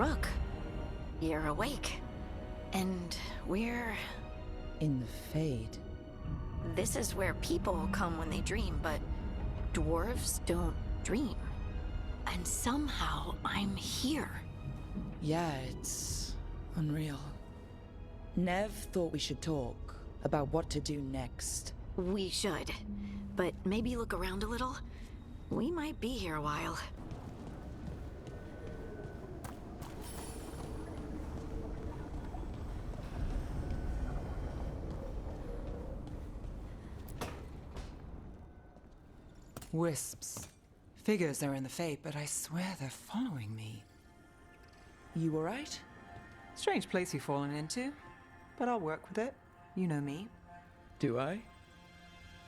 Rook, you're awake. And we're... In the Fade. This is where people come when they dream, but dwarves don't dream. And somehow I'm here. Yeah, it's unreal. Nev thought we should talk about what to do next. We should. But maybe look around a little. We might be here a while. Wisps. Figures are in the Fate, but I swear they're following me. You alright? Strange place you've fallen into, but I'll work with it. You know me. Do I?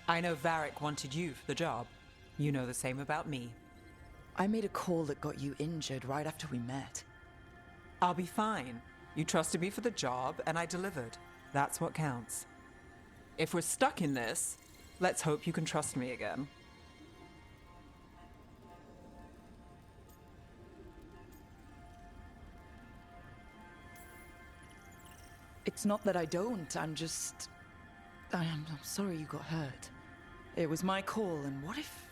I know Varric wanted you for the job. You know the same about me. I made a call that got you injured right after we met. I'll be fine. You trusted me for the job, and I delivered. That's what counts. If we're stuck in this, let's hope you can trust me again. It's not that I don't, I'm sorry you got hurt. It was my call, and what if...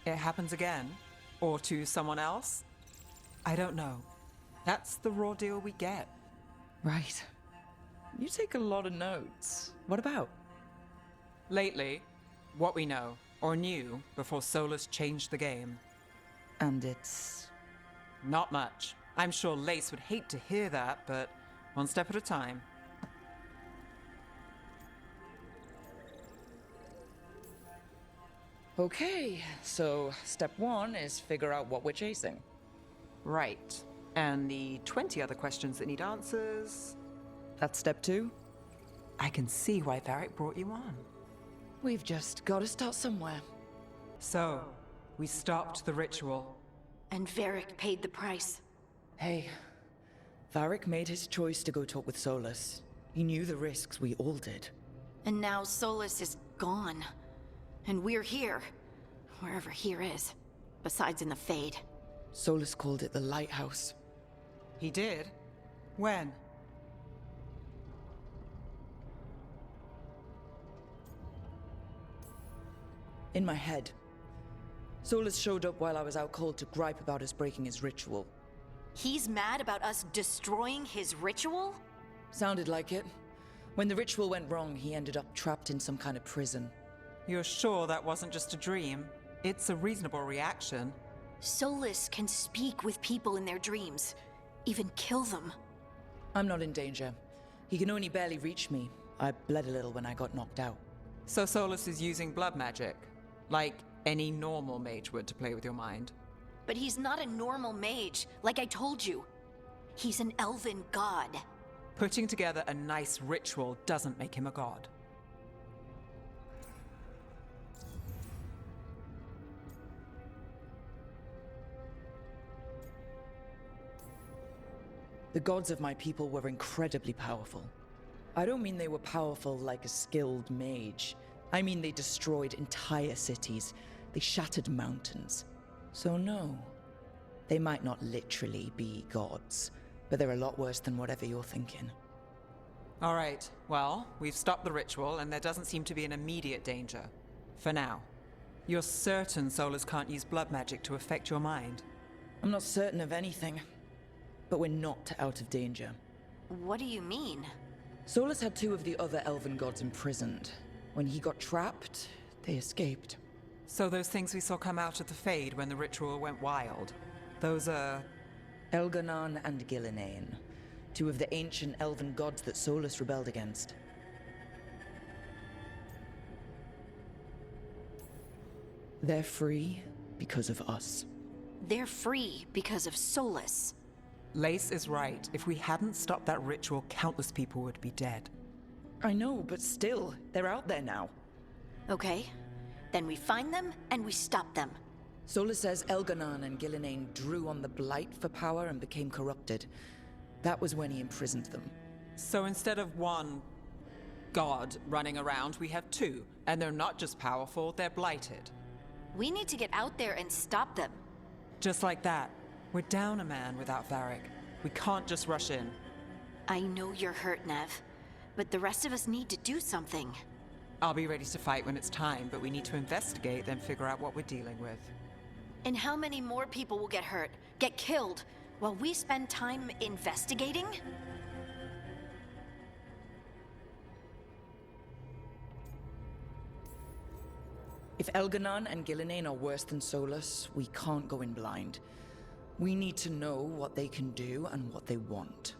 It happens again? Or to someone else? I don't know. That's the raw deal we get. Right. You take a lot of notes. What about? Lately, what we know, or knew, before Solas changed the game. And it's... Not much. I'm sure Lace would hate to hear that, but one step at a time. Okay, so step one is figure out what we're chasing. Right. And the 20 other questions that need answers... That's step two? I can see why Varric brought you on. We've just got to start somewhere. So, we stopped the ritual. And Varric paid the price. Hey, Varric made his choice to go talk with Solas. He knew the risks, we all did. And now Solas is gone. And we're here. Wherever here is. Besides in the Fade. Solas called it the Lighthouse. He did? When? In my head. Solas showed up while I was out cold to gripe about us breaking his ritual. He's mad about us destroying his ritual? Sounded like it. When the ritual went wrong, he ended up trapped in some kind of prison. You're sure that wasn't just a dream? It's a reasonable reaction. Solas can speak with people in their dreams. Even kill them. I'm not in danger. He can only barely reach me. I bled a little when I got knocked out. So Solas is using blood magic? Like any normal mage would to play with your mind? But he's not a normal mage, like I told you. He's an elven god. Putting together a nice ritual doesn't make him a god. The gods of my people were incredibly powerful. I don't mean they were powerful like a skilled mage. I mean they destroyed entire cities. They shattered mountains. So no, they might not literally be gods, but they're a lot worse than whatever you're thinking. All right, well, we've stopped the ritual and there doesn't seem to be an immediate danger. For now. You're certain Solas can't use blood magic to affect your mind? I'm not certain of anything, but we're not out of danger. What do you mean? Solas had two of the other elven gods imprisoned. When he got trapped, they escaped. So those things we saw come out of the Fade when the ritual went wild, those are... Elganon and Gillinane, two of the ancient elven gods that Solas rebelled against. They're free because of us. They're free because of Solas. Lace is right. If we hadn't stopped that ritual, countless people would be dead. I know, but still, they're out there now. Okay, then we find them and we stop them. Solas says Elganon and Gillinane drew on the Blight for power and became corrupted. That was when he imprisoned them. So instead of one god running around, we have two. And they're not just powerful, they're blighted. We need to get out there and stop them. Just like that. We're down a man without Varric. We can't just rush in. I know you're hurt, Nev, but the rest of us need to do something. I'll be ready to fight when it's time, but we need to investigate, then figure out what we're dealing with. And how many more people will get hurt, get killed, while we spend time investigating? If Elganon and Gillinane are worse than Solas, we can't go in blind. We need to know what they can do and what they want.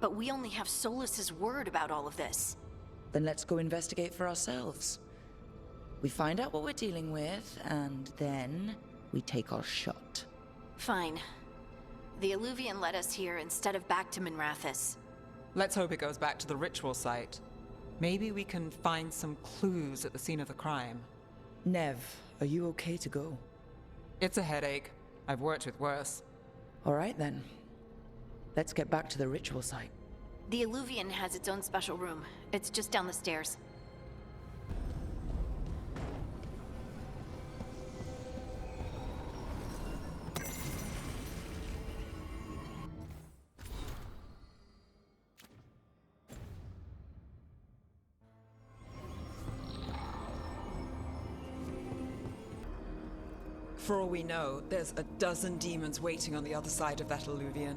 But we only have Solas's word about all of this. Then let's go investigate for ourselves. We find out what we're dealing with, and then we take our shot. Fine. The Illuvian led us here instead of back to Minrathous. Let's hope it goes back to the ritual site. Maybe we can find some clues at the scene of the crime. Nev, are you okay to go? It's a headache. I've worked with worse. All right then. Let's get back to the ritual site. The Illuvian has its own special room. It's just down the stairs. For all we know, there's a dozen demons waiting on the other side of that Illuvian.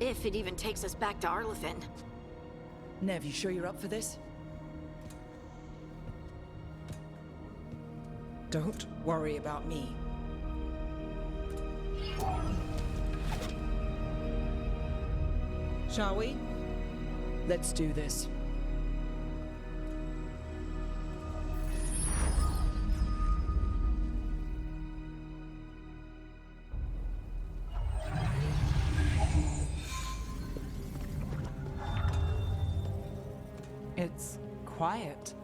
If it even takes us back to Arlathan. Nev, you sure you're up for this? Don't worry about me. Shall we? Let's do this. It's quiet.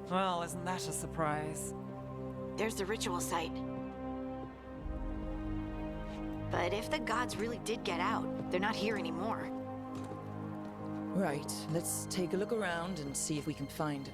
Well, isn't that a surprise? There's the ritual site. But if the gods really did get out, they're not here anymore. Right, let's take a look around and see if we can find...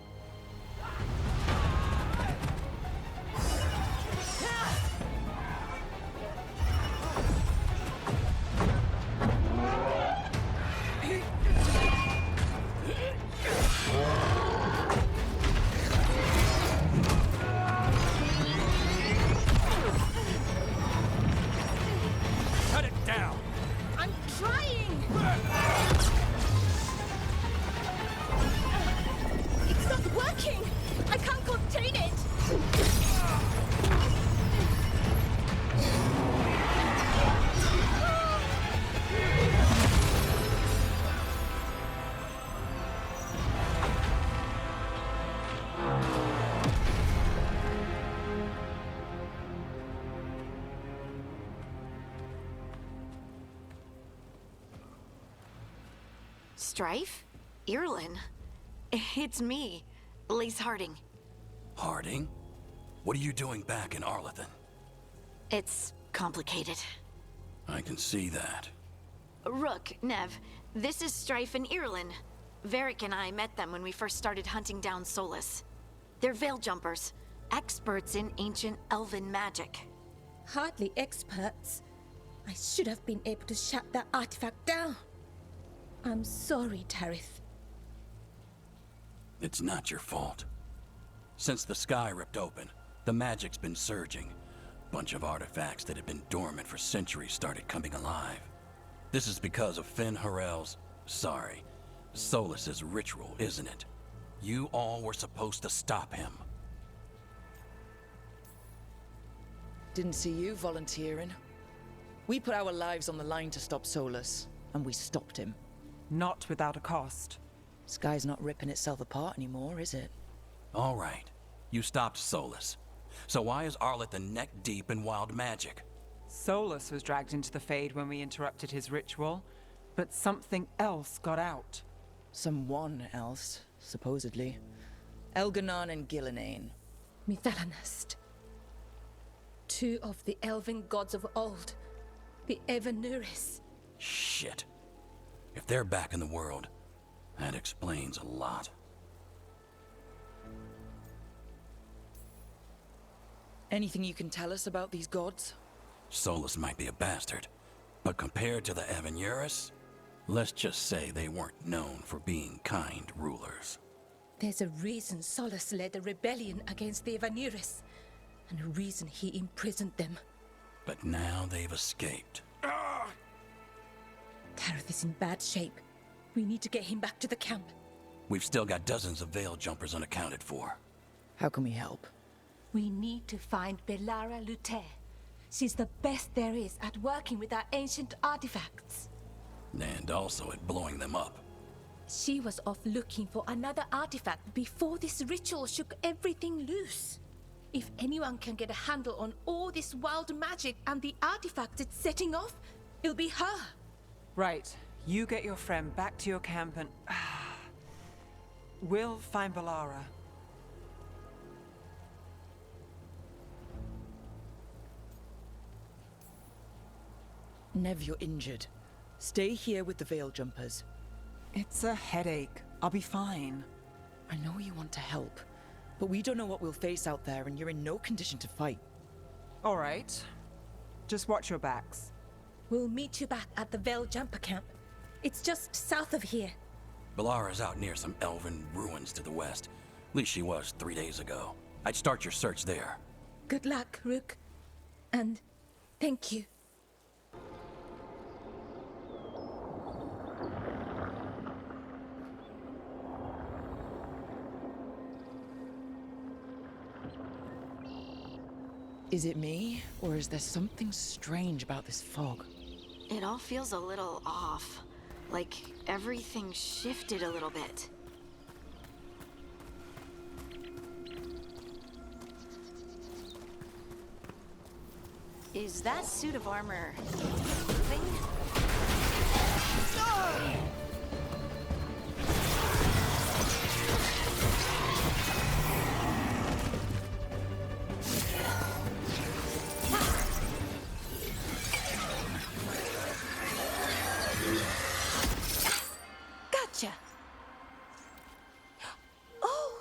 Strife? Irlin? It's me, Lace Harding. Harding? What are you doing back in Arlathan? It's complicated. I can see that. Rook, Nev, this is Strife and Irlin. Varric and I met them when we first started hunting down Solas. They're veil jumpers, experts in ancient elven magic. Hardly experts. I should have been able to shut that artifact down. I'm sorry, Tarith. It's not your fault. Since the sky ripped open, the magic's been surging. Bunch of artifacts that had been dormant for centuries started coming alive. This is because of Finn Harel's... Solas's ritual, isn't it? You all were supposed to stop him. Didn't see you volunteering. We put our lives on the line to stop Solas, and we stopped him. Not without a cost. Sky's not ripping itself apart anymore, is it? All right. You stopped Solas. So why is Arlathan neck deep in wild magic? Solas was dragged into the Fade when we interrupted his ritual, but something else got out. Someone else, supposedly. Elganon and Gillinane. Mithalanast. Two of the elven gods of old. The Evanuris. Shit. If they're back in the world, that explains a lot. Anything you can tell us about these gods? Solas might be a bastard, but compared to the Avenuris, let's just say they weren't known for being kind rulers. There's a reason Solas led a rebellion against the Veilguard, and a reason he imprisoned them. But now they've escaped. Tareth is in bad shape. We need to get him back to the camp. We've still got dozens of Veil Jumpers unaccounted for. How can we help? We need to find Balara Luther. She's the best there is at working with our ancient artifacts. And also at blowing them up. She was off looking for another artifact before this ritual shook everything loose. If anyone can get a handle on all this wild magic and the artifacts it's setting off, it'll be her. Right. You get your friend back to your camp and... we'll find Balara. Nev, you're injured. Stay here with the Veil Jumpers. It's a headache. I'll be fine. I know you want to help, but we don't know what we'll face out there, and you're in no condition to fight. All right. Just watch your backs. We'll meet you back at the Veil Jumper camp. It's just south of here. Balara's out near some elven ruins to the west. At least she was 3 days ago. I'd start your search there. Good luck, Rook. And thank you. Is it me, or is there something strange about this fog? It all feels a little off. Like everything shifted a little bit. Is that suit of armor moving? Gotcha. Oh,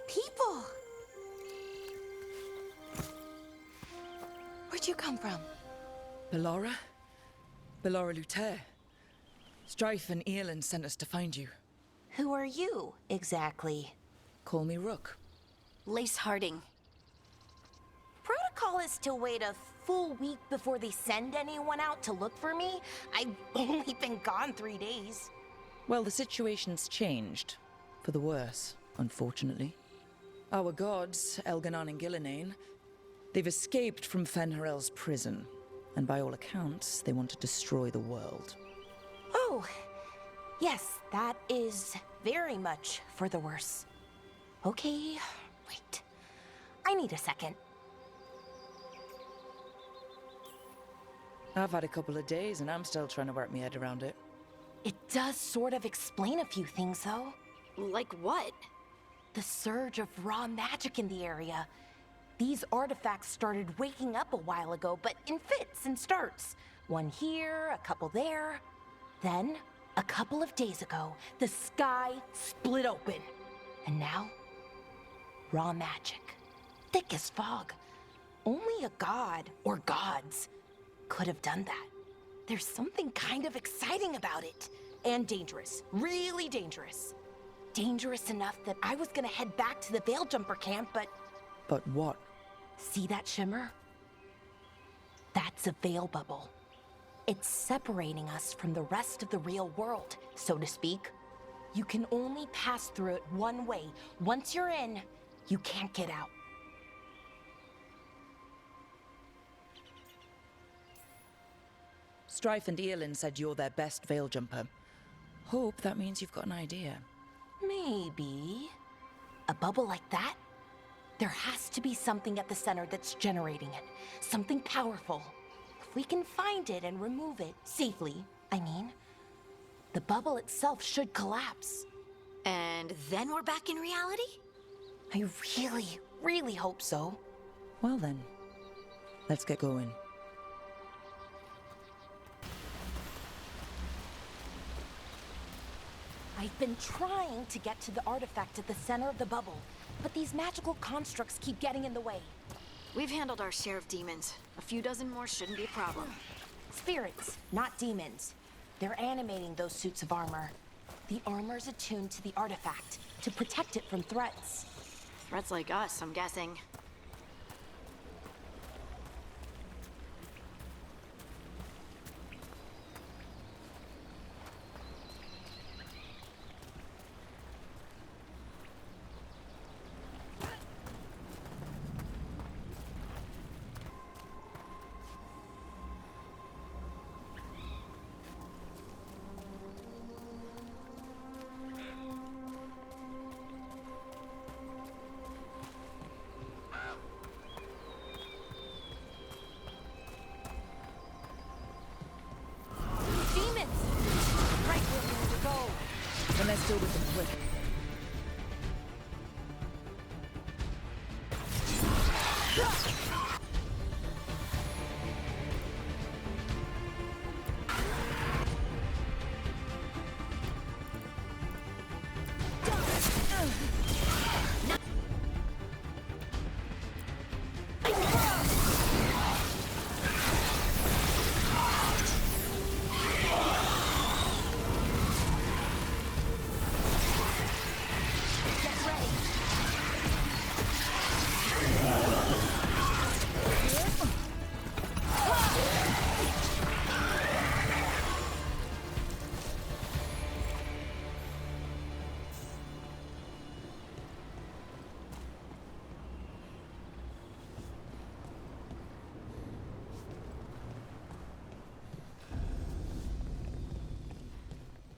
people. Where'd you come from? Balara? Balara Luther. Strife and Earlin sent us to find you. Who are you, exactly? Call me Rook. Lace Harding. Protocol is to wait a full week before they send anyone out to look for me. I've only been gone 3 days. Well, the situation's changed. For the worse, unfortunately. Our gods, Elganon and Gillinane, they've escaped from Fen'Harel's prison. And by all accounts, they want to destroy the world. Oh, yes, that is very much for the worse. Okay, wait. I need a second. I've had a couple of days, and I'm still trying to work my head around it. It does sort of explain a few things, though. Like what? The surge of raw magic in the area. These artifacts started waking up a while ago, but in fits and starts. One here, a couple there. Then, a couple of days ago, the sky split open. And now, raw magic. Thick as fog. Only a god, or gods, could have done that. There's something kind of exciting about it. And dangerous. Really dangerous. Dangerous enough that I was gonna head back to the Veil Jumper camp, but... But what? See that shimmer? That's a veil bubble. It's separating us from the rest of the real world, so to speak. You can only pass through it one way. Once you're in, you can't get out. Strife and Earlin said you're their best Veil Jumper. Hope that means you've got an idea. Maybe. A bubble like that? There has to be something at the center that's generating it. Something powerful. If we can find it and remove it, safely, I mean, the bubble itself should collapse. And then we're back in reality? I really, really hope so. Well then, let's get going. I've been trying to get to the artifact at the center of the bubble, but these magical constructs keep getting in the way. We've handled our share of demons. A few dozen more shouldn't be a problem. Spirits, not demons. They're animating those suits of armor. The armor's attuned to the artifact to protect it from threats. Threats like us, I'm guessing. And let's deal with them quick.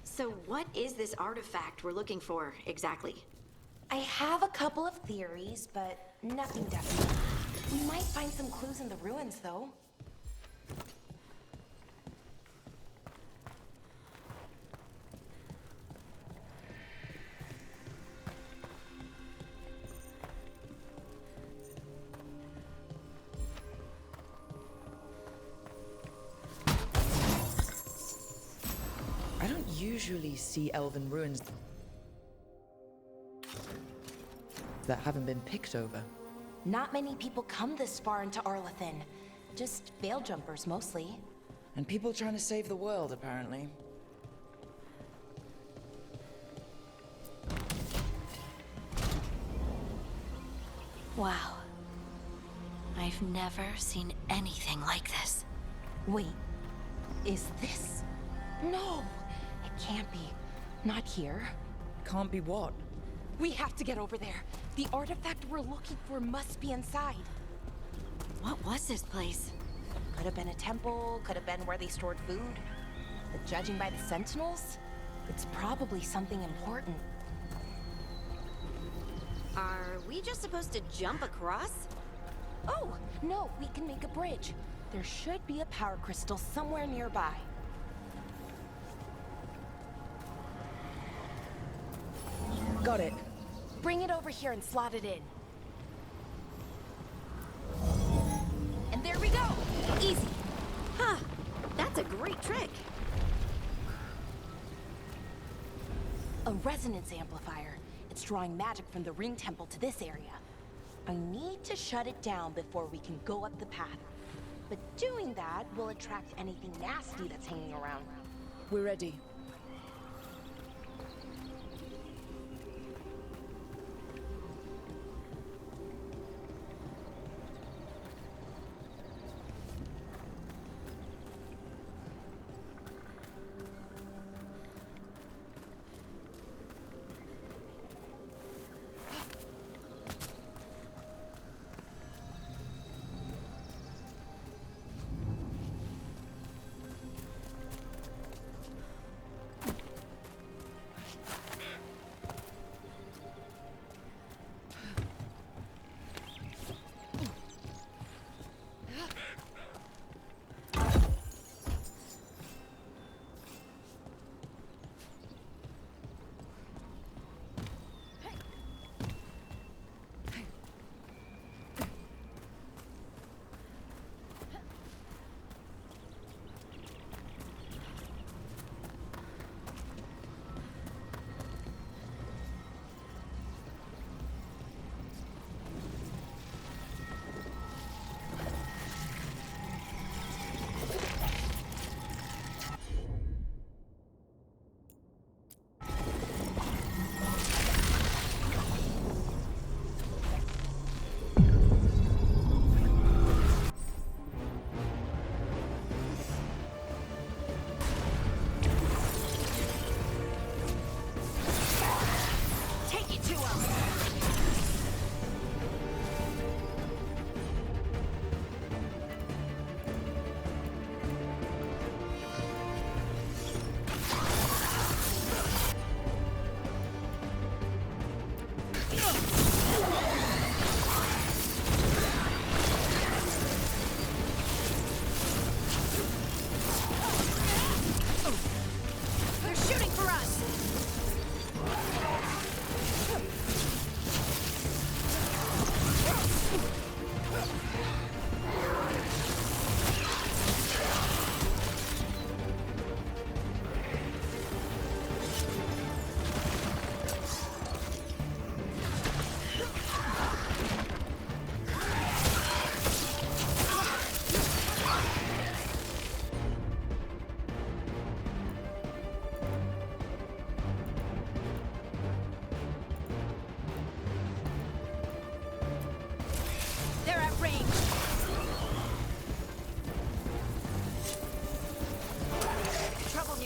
So what is this artifact we're looking for, exactly? I have a couple of theories, but nothing definite. We might find some clues in the ruins, though. I don't usually see elven ruins that haven't been picked over. Not many people come this far into Arlathan. Just veil jumpers, mostly. And people trying to save the world, apparently. Wow. I've never seen anything like this. Wait, is this? No, it can't be. Not here. Can't be what? We have to get over there. The artifact we're looking for must be inside. What was this place? Could have been a temple, could have been where they stored food. But judging by the sentinels, it's probably something important. Are we just supposed to jump across? Oh, no, we can make a bridge. There should be a power crystal somewhere nearby. Got it. Bring it over here and slot it in. And there we go! Easy. Huh. That's a great trick. A resonance amplifier. It's drawing magic from the ring temple to this area. I need to shut it down before we can go up the path. But doing that will attract anything nasty that's hanging around. We're ready.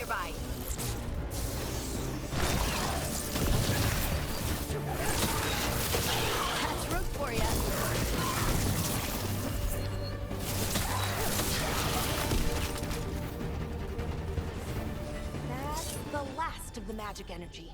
nearby. That's root for ya. That's the last of the magic energy.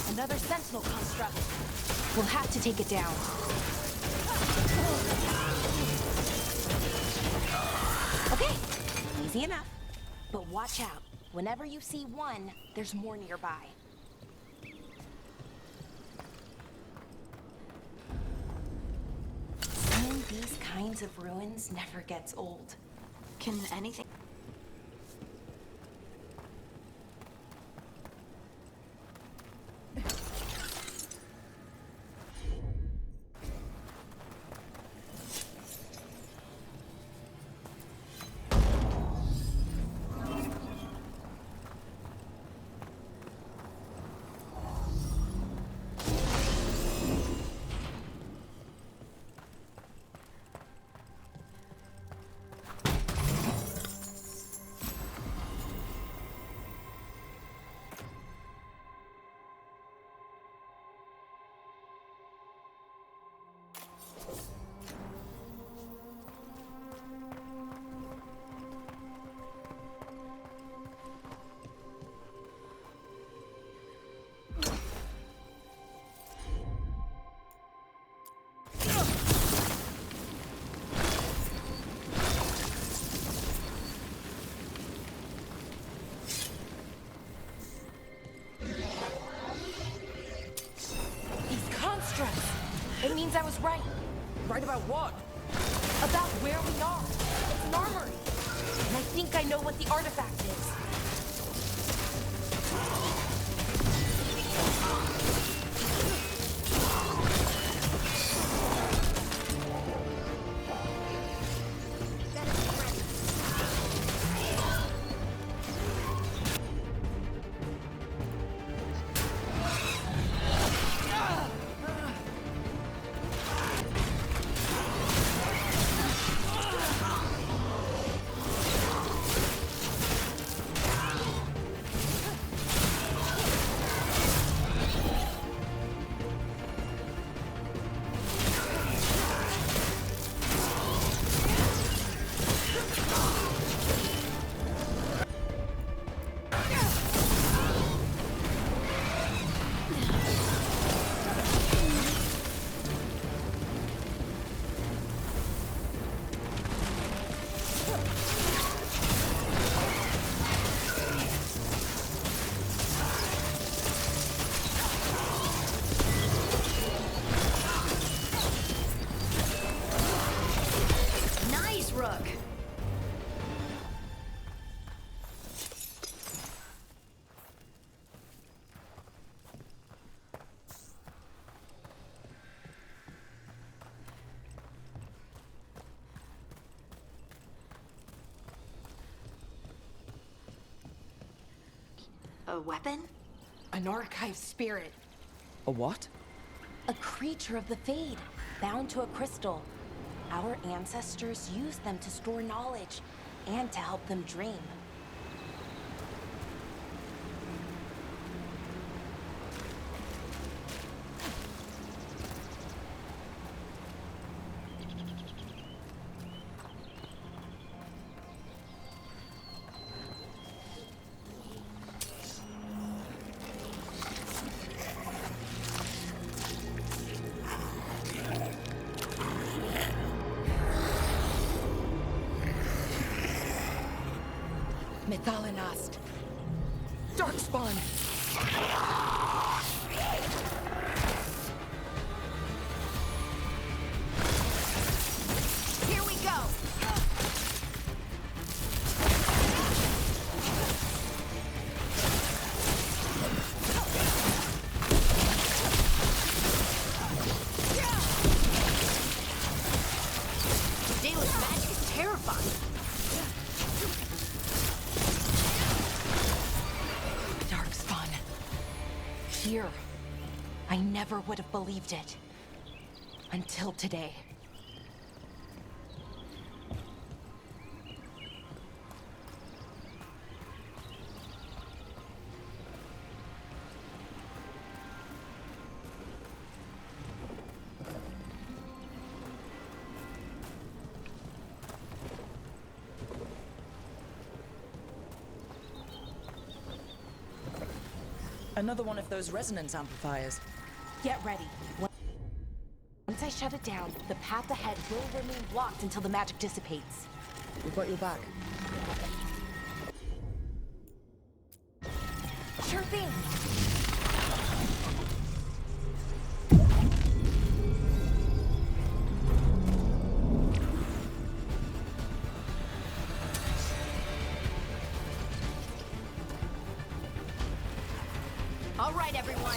Another sentinel construct. We'll have to take it down. Okay, easy enough. But watch out. Whenever you see one, there's more nearby. Seeing these kinds of ruins never gets old. Can anything... It means I was right. Right about what? About where we are. It's an armory. And I think I know what the artifact is. A weapon? An archive spirit. A what? A creature of the Fade, bound to a crystal. Our ancestors used them to store knowledge and to help them dream. Methalinast. Darkspawn! Here we go! Daylight magic is terrifying. Darkspawn. Here. I never would have believed it. Until today. Another one of those resonance amplifiers. Get ready. Once I shut it down, the path ahead will remain blocked until the magic dissipates. We've got your back. Sure thing. All right, everyone.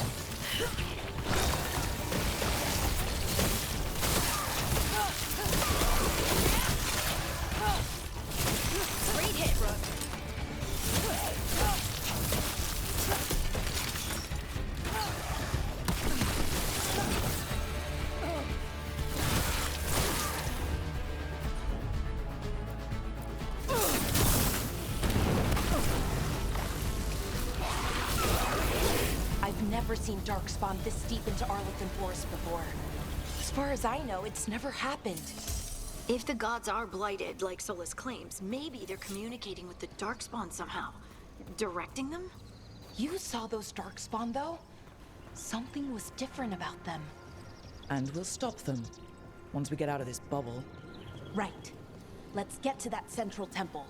Great hit, Rook. I've never seen Darkspawn this deep into Arlington Forest before. As far as I know, it's never happened. If the gods are blighted, like Solas claims, maybe they're communicating with the Darkspawn somehow. Directing them? You saw those Darkspawn, though? Something was different about them. And we'll stop them. Once we get out of this bubble. Right. Let's get to that central temple.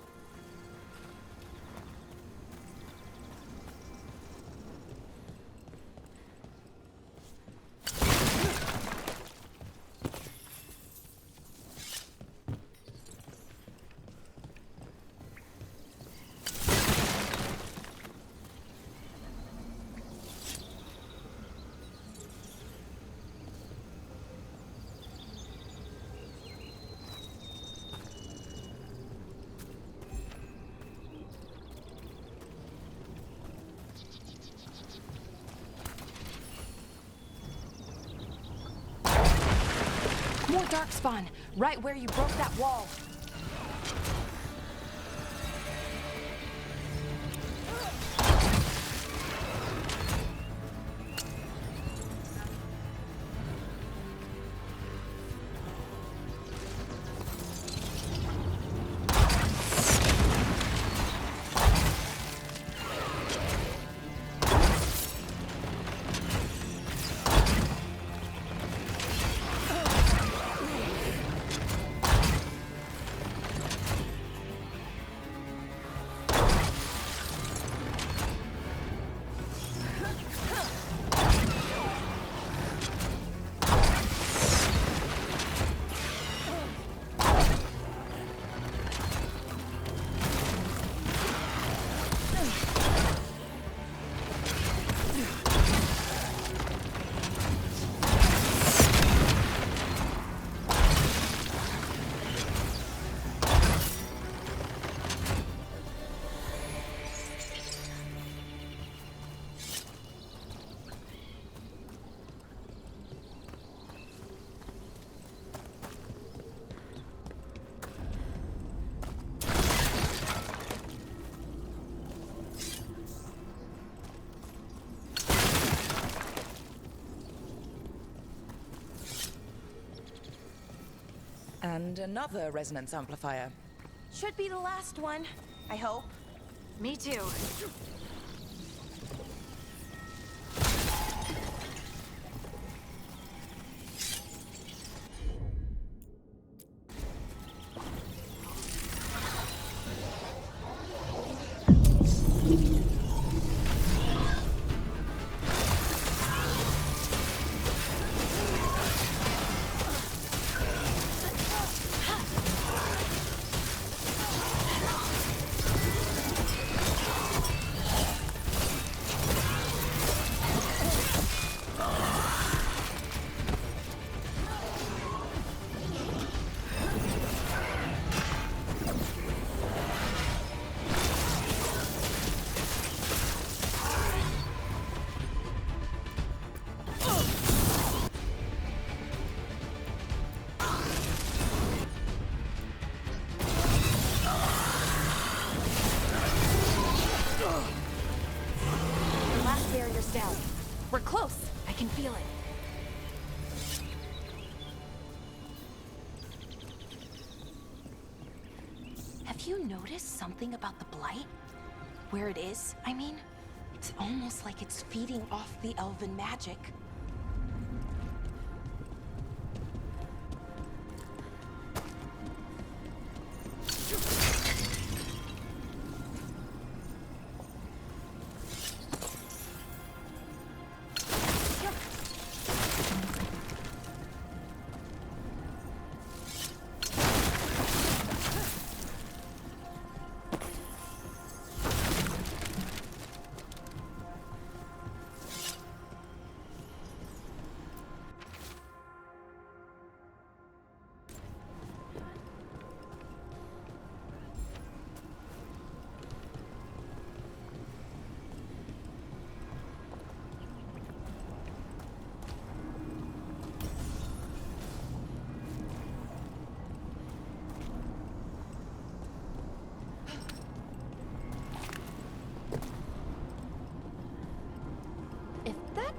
More Darkspawn, right where you broke that wall. And another resonance amplifier. Should be the last one, I hope. Me too. Have you noticed something about the blight? Where it is, I mean? It's almost like it's feeding off the elven magic.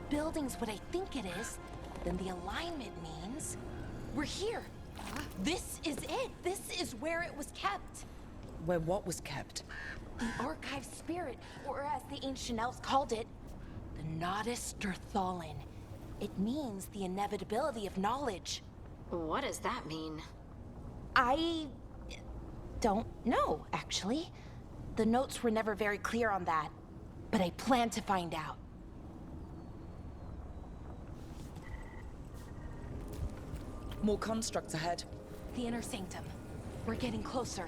Building's what I think it is, then the alignment means we're here. This is it. This is where it was kept. Where what was kept? The archive spirit, or as the ancient elves called it, the Nodus Derthalin. It means the inevitability of knowledge. What does that mean? I don't know, actually. The notes were never very clear on that, but I plan to find out. More constructs ahead. The inner sanctum. We're getting closer.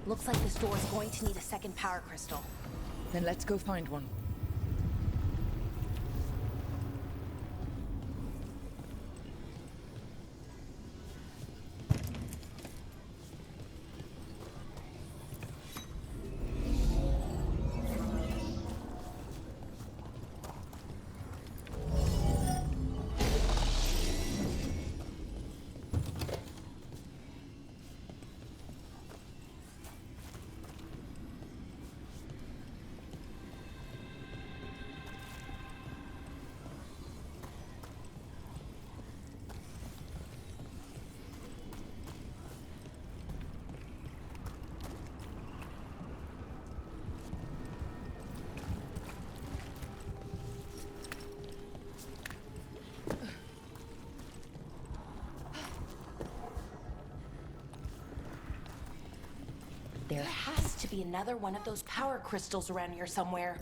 Looks like this door is going to need a second power crystal. Then let's go find one. be another one of those power crystals around here somewhere.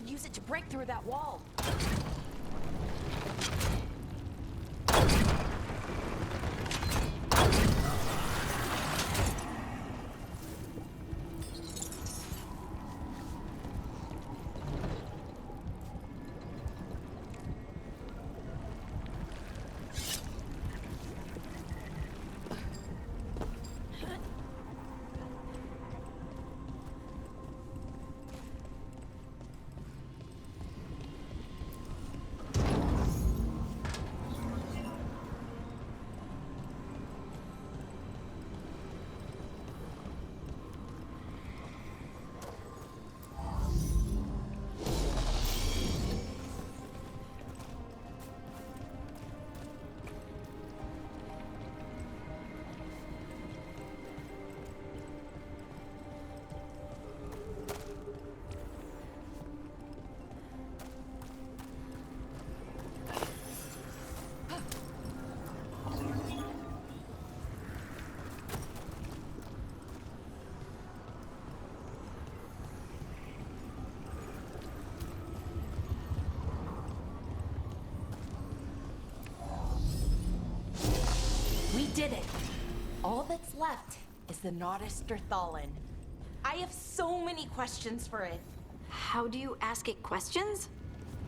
Use it to break through that wall. We did it. All that's left is the Nautisterthallen. I have so many questions for it. How do you ask it questions?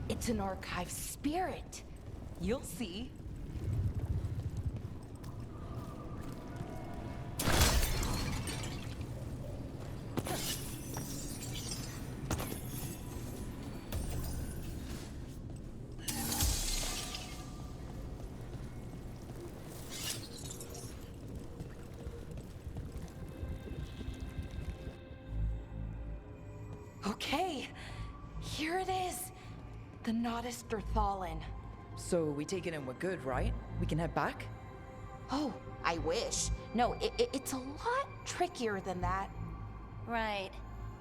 It's an archive spirit. You'll see. Okay, here it is. The Nautisterthallen. So we take it and we're good, right? We can head back? Oh, I wish. No, it's a lot trickier than that. Right.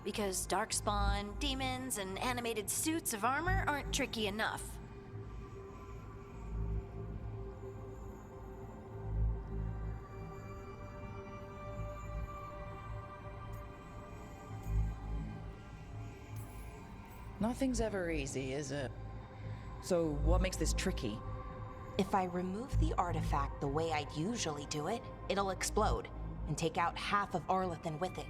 Because darkspawn, demons, and animated suits of armor aren't tricky enough. Nothing's ever easy, is it? So what makes this tricky? If I remove the artifact the way I'd usually do it, it'll explode and take out half of Arlethan with it.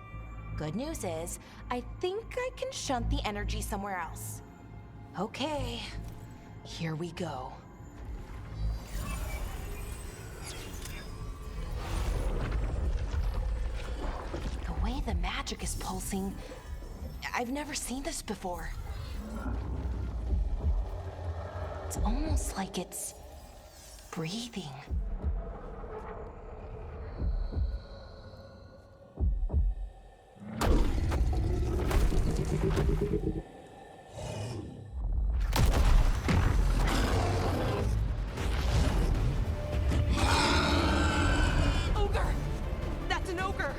Good news is, I think I can shunt the energy somewhere else. Okay, here we go. The way the magic is pulsing, I've never seen this before. It's almost like it's breathing. Ogre! That's an ogre!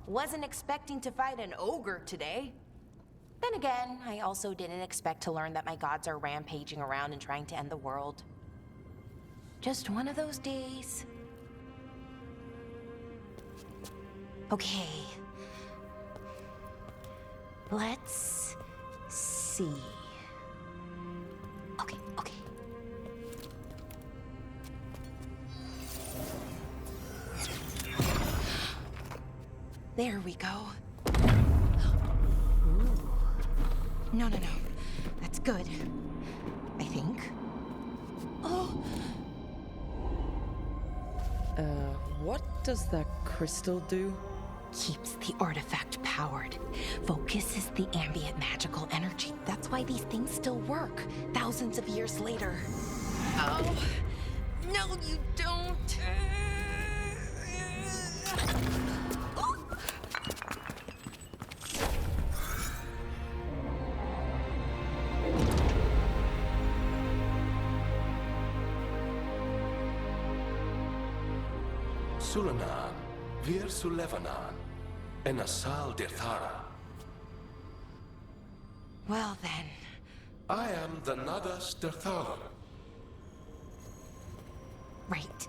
Wasn't expecting to fight an ogre today. Then again, I also didn't expect to learn that my gods are rampaging around and trying to end the world. Just one of those days. Okay. Let's see. Okay. There we go. Ooh. No. That's good. I think. Oh! What does that crystal do? Keeps the artifact powered. Focuses the ambient magical energy. That's why these things still work, thousands of years later. Oh! No, you don't! Sulanan, Vir Sulevanan, and Asal Dirthara. Well then. I am the Nadas Dirthalan. Right,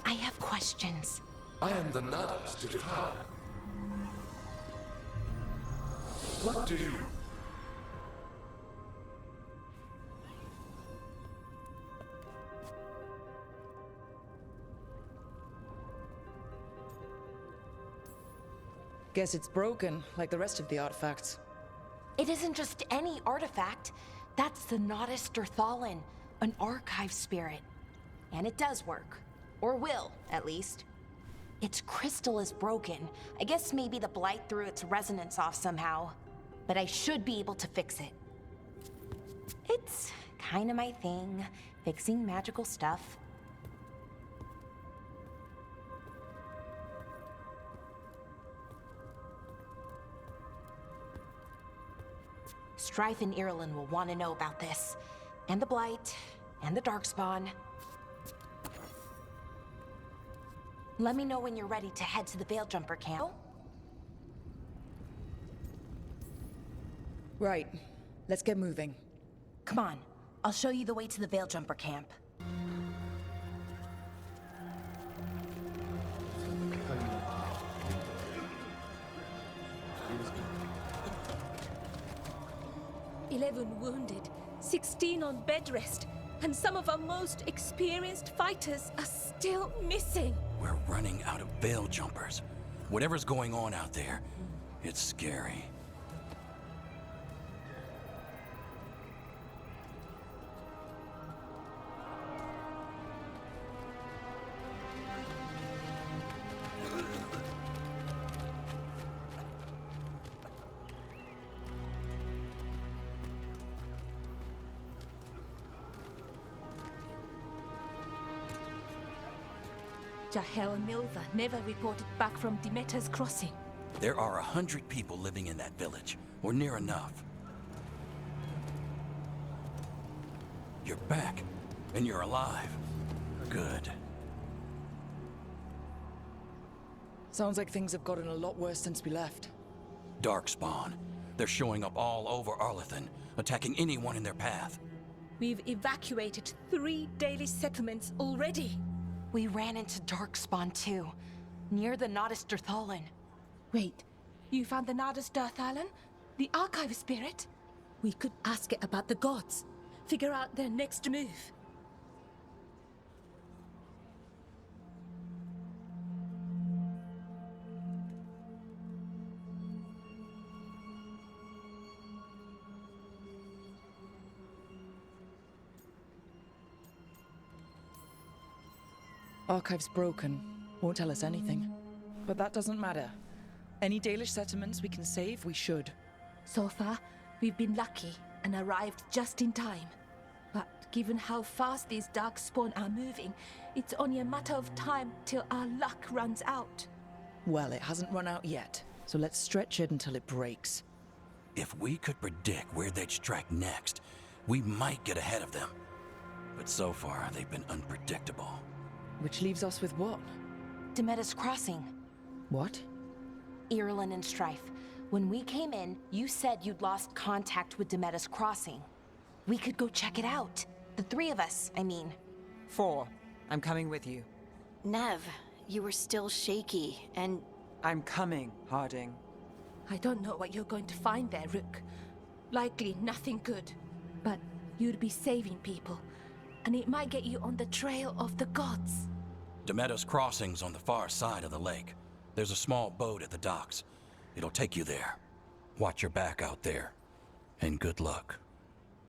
I have questions. I am the Nadas Dirthalan. What do you... Guess it's broken, like the rest of the artifacts. It isn't just any artifact. That's the Nadas Dirthalan, an archive spirit. And it does work. Or will, at least. Its crystal is broken. I guess maybe the blight threw its resonance off somehow. But I should be able to fix it. It's kinda my thing, fixing magical stuff. Strife and Irulan will want to know about this. And the Blight, and the Darkspawn. Let me know when you're ready to head to the Veilguard camp. Right. Let's get moving. Come on, I'll show you the way to the Veilguard camp. "11 wounded, 16 on bed rest, and some of our most experienced fighters are still missing." We're running out of veil jumpers. Whatever's going on out there, it's scary. Jahel and Milva never reported back from Demeter's crossing. There are 100 people living in that village, or near enough. You're back, and you're alive. Good. Sounds like things have gotten a lot worse since we left. Darkspawn. They're showing up all over Arlathan, attacking anyone in their path. We've evacuated 3 daily settlements already. We ran into Darkspawn too, near the Nadas Dirthalan. Wait, you found the Nadas Dirthalan? The archive spirit? We could ask it about the gods. Figure out their next move. Archive's broken. Won't tell us anything. But that doesn't matter. Any Dalish settlements we can save, we should. So far, we've been lucky and arrived just in time. But given how fast these Darkspawn are moving, it's only a matter of time till our luck runs out. Well, it hasn't run out yet, so let's stretch it until it breaks. If we could predict where they'd strike next, we might get ahead of them. But so far, they've been unpredictable. Which leaves us with what? Demeter's crossing. What? Irulan and Strife. When we came in, you said you'd lost contact with Demeda's Crossing. We could go check it out. The three of us, I mean. 4. I'm coming with you. Nev, you were still shaky, and I'm coming, Harding. I don't know what you're going to find there, Rook. Likely nothing good. But you'd be saving people, and it might get you on the trail of the gods. Demeda's Crossing's on the far side of the lake. There's a small boat at the docks. It'll take you there. Watch your back out there, and good luck.